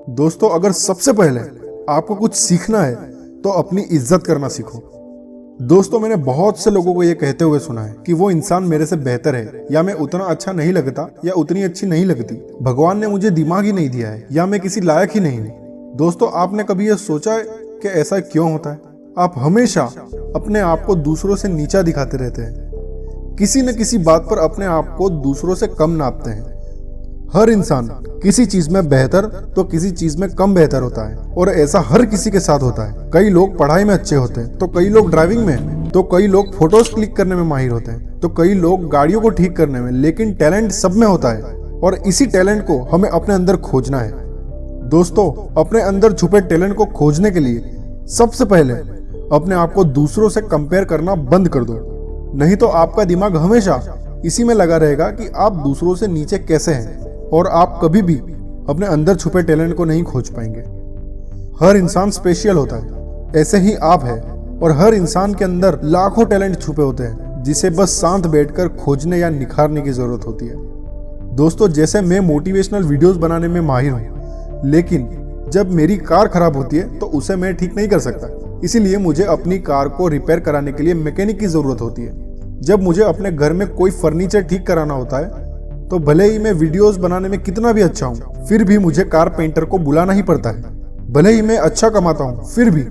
दोस्तों, अगर सबसे पहले आपको कुछ सीखना है तो अपनी इज्जत करना सीखो। दोस्तों, मैंने बहुत से लोगों को ये कहते हुए सुना है कि वो इंसान मेरे से बेहतर है, या मैं उतना अच्छा नहीं लगता, या उतनी अच्छी नहीं लगती। भगवान ने मुझे दिमाग ही नहीं दिया है, या मैं किसी लायक ही नहीं हूँ। दोस्तों, आपने कभी ये सोचा है कि ऐसा क्यों होता है? आप हमेशा अपने आप को दूसरों से नीचा दिखाते रहते हैं। किसी न किसी बात पर अपने आप को दूसरों से कम नापते हैं। हर इंसान किसी चीज में बेहतर तो किसी चीज में कम बेहतर होता है, और ऐसा हर किसी के साथ होता है। कई लोग पढ़ाई में अच्छे होते हैं, तो कई लोग ड्राइविंग में, तो कई लोग फोटोज क्लिक करने में माहिर होते हैं, तो कई लोग गाड़ियों को ठीक करने में। लेकिन टैलेंट सब में होता है, और इसी टैलेंट को हमें अपने अंदर खोजना है। दोस्तों, अपने अंदर छुपे टैलेंट को खोजने के लिए सबसे पहले अपने आप को दूसरों से कंपेयर करना बंद कर दो। नहीं तो आपका दिमाग हमेशा इसी में लगा रहेगा कि आप दूसरों से नीचे कैसे हैं, और आप कभी भी अपने अंदर छुपे टैलेंट को नहीं खोज पाएंगे। हर इंसान स्पेशल होता है, ऐसे ही आप हैं, और हर इंसान के अंदर लाखों टैलेंट छुपे होते हैं, जिसे बस शांत बैठकर खोजने या निखारने की जरूरत होती है। दोस्तों, जैसे मैं मोटिवेशनल वीडियोस बनाने में माहिर हूँ, लेकिन जब मेरी कार खराब होती है तो उसे मैं ठीक नहीं कर सकता। इसीलिए मुझे अपनी कार को रिपेयर कराने के लिए मैकेनिक की जरूरत होती है। जब मुझे अपने घर में कोई फर्नीचर ठीक कराना होता है, तो भले ही मैं वीडियोस बनाने में कितना भी अच्छा हूँ, फिर भी मुझे कार पेंटर को बुलाना ही पड़ता है। भले ही मैं अच्छा कमाता हूँ, फिर भी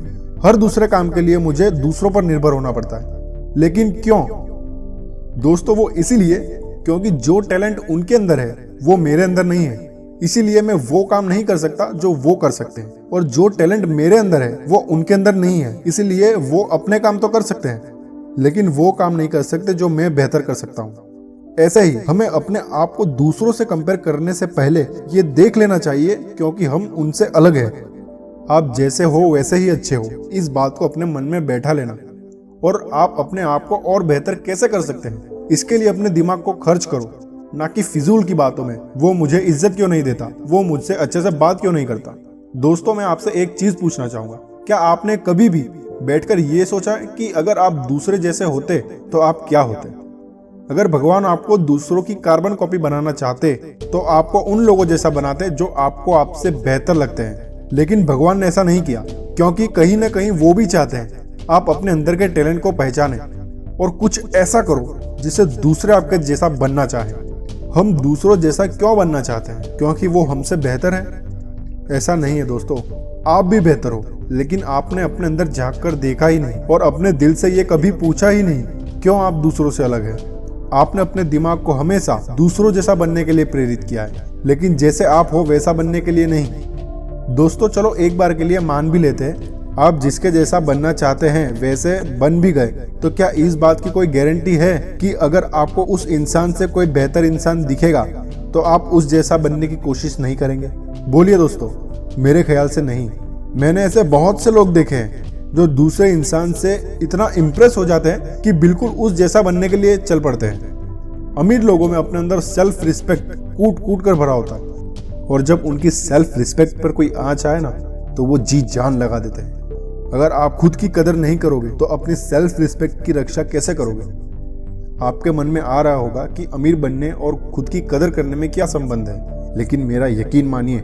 हर दूसरे काम के लिए मुझे दूसरों पर निर्भर होना पड़ता है। लेकिन क्यों? दोस्तों, वो इसीलिए क्योंकि जो टैलेंट उनके अंदर है वो मेरे अंदर नहीं है। इसीलिए मैं वो काम नहीं कर सकता जो वो कर सकते हैं, और जो टैलेंट मेरे अंदर है वो उनके अंदर नहीं है। इसीलिए वो अपने काम तो कर सकते हैं, लेकिन वो काम नहीं कर सकते जो मैं बेहतर कर सकता हूँ। ऐसे ही हमें अपने आप को दूसरों से कंपेयर करने से पहले ये देख लेना चाहिए क्योंकि हम उनसे अलग हैं। आप जैसे हो वैसे ही अच्छे हो, इस बात को अपने मन में बैठा लेना। और आप अपने आप को और बेहतर कैसे कर सकते हैं, इसके लिए अपने दिमाग को खर्च करो, ना कि फिजूल की बातों में। वो मुझे इज्जत क्यों नहीं देता, वो मुझसे अच्छे से बात क्यों नहीं करता। दोस्तों, मैं आपसे एक चीज पूछना चाहूंगा, क्या आपने कभी भी बैठकर ये सोचा कि अगर आप दूसरे जैसे होते तो आप क्या होते? अगर भगवान आपको दूसरों की कार्बन कॉपी बनाना चाहते तो आपको उन लोगों जैसा बनाते जो आपको आपसे बेहतर लगते हैं। लेकिन भगवान ने ऐसा नहीं किया, क्योंकि कहीं ना कहीं वो भी चाहते हैं आप अपने अंदर के टैलेंट को पहचानें और कुछ ऐसा करो जिससे दूसरे आपके जैसा बनना चाहें। हम दूसरों जैसा क्यों बनना चाहते हैं? क्योंकि वो हमसे बेहतर है? ऐसा नहीं है दोस्तों, आप भी बेहतर हो, लेकिन आपने अपने अंदर झांक कर देखा ही नहीं, और अपने दिल से ये कभी पूछा ही नहीं क्यों आप दूसरों से अलग हैं। आपने अपने दिमाग को हमेशा दूसरों जैसा बनने के लिए प्रेरित किया है, लेकिन जैसे आप हो वैसा बनने के लिए नहीं। दोस्तों, चलो एक बार के लिए मान भी लेते हैं आप जिसके जैसा बनना चाहते हैं वैसे बन भी गए, तो क्या इस बात की कोई गारंटी है कि अगर आपको उस इंसान से कोई बेहतर इंसान दिखेगा तो आप उस जैसा बनने की कोशिश नहीं करेंगे? बोलिए दोस्तों। मेरे ख्याल से नहीं। मैंने ऐसे बहुत से लोग देखे हैं जो दूसरे इंसान से इतना इम्प्रेस हो जाते हैं कि बिल्कुल उस जैसा बनने के लिए चल पड़ते हैं। अमीर लोगों में अपने अंदर सेल्फ रिस्पेक्ट कूट कूट कर भरा होता है, और जब उनकी सेल्फ रिस्पेक्ट पर कोई आंच आए ना तो वो जी जान लगा देते हैं। अगर आप खुद की कदर नहीं करोगे तो अपनी सेल्फ रिस्पेक्ट की रक्षा कैसे करोगे? आपके मन में आ रहा होगा कि अमीर बनने और खुद की कदर करने में क्या संबंध है, लेकिन मेरा यकीन मानिए,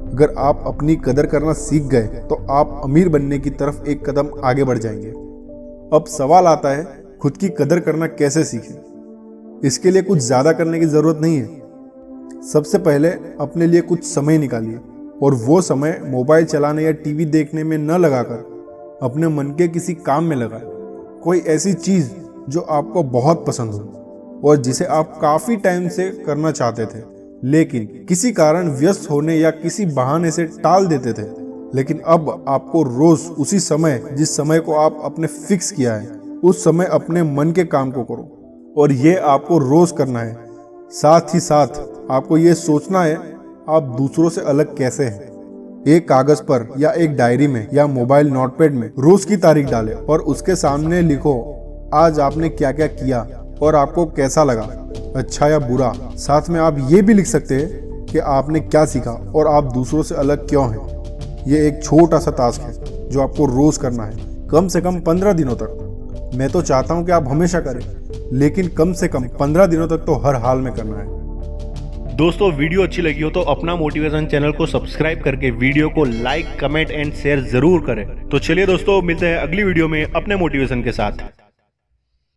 अगर आप अपनी कदर करना सीख गए तो आप अमीर बनने की तरफ एक कदम आगे बढ़ जाएंगे। अब सवाल आता है, खुद की कदर करना कैसे सीखें? इसके लिए कुछ ज्यादा करने की जरूरत नहीं है। सबसे पहले अपने लिए कुछ समय निकालिए, और वो समय मोबाइल चलाने या टीवी देखने में न लगाकर अपने मन के किसी काम में लगाएं। कोई ऐसी चीज जो आपको बहुत पसंद हो और जिसे आप काफी टाइम से करना चाहते थे, लेकिन किसी कारण व्यस्त होने या किसी बहाने से टाल देते थे। लेकिन अब आपको रोज उसी समय, जिस समय को आप अपने फिक्स किया है, उस समय अपने मन के काम को करो, और ये आपको रोज करना है। साथ ही साथ आपको ये सोचना है आप दूसरों से अलग कैसे हैं। एक कागज पर या एक डायरी में या मोबाइल नोटपैड में रोज की तारीख डालें और उसके सामने लिखो आज आपने क्या क्या किया और आपको कैसा लगा, अच्छा या बुरा। साथ में आप ये भी लिख सकते हैं कि आपने क्या सीखा और आप दूसरों से अलग क्यों हैं। ये एक छोटा सा टास्क है जो आपको रोज करना है, कम से कम 15 दिनों तक। मैं तो चाहता हूं कि आप हमेशा करें, लेकिन कम से कम 15 दिनों तक तो हर हाल में करना है। दोस्तों वीडियो अच्छी लगी हो तो अपना मोटिवेशन चैनल को सब्सक्राइब करके वीडियो को लाइक, कमेंट एंड शेयर जरूर करें। तो चलिए दोस्तों, मिलते हैं अगली वीडियो में अपने मोटिवेशन के साथ।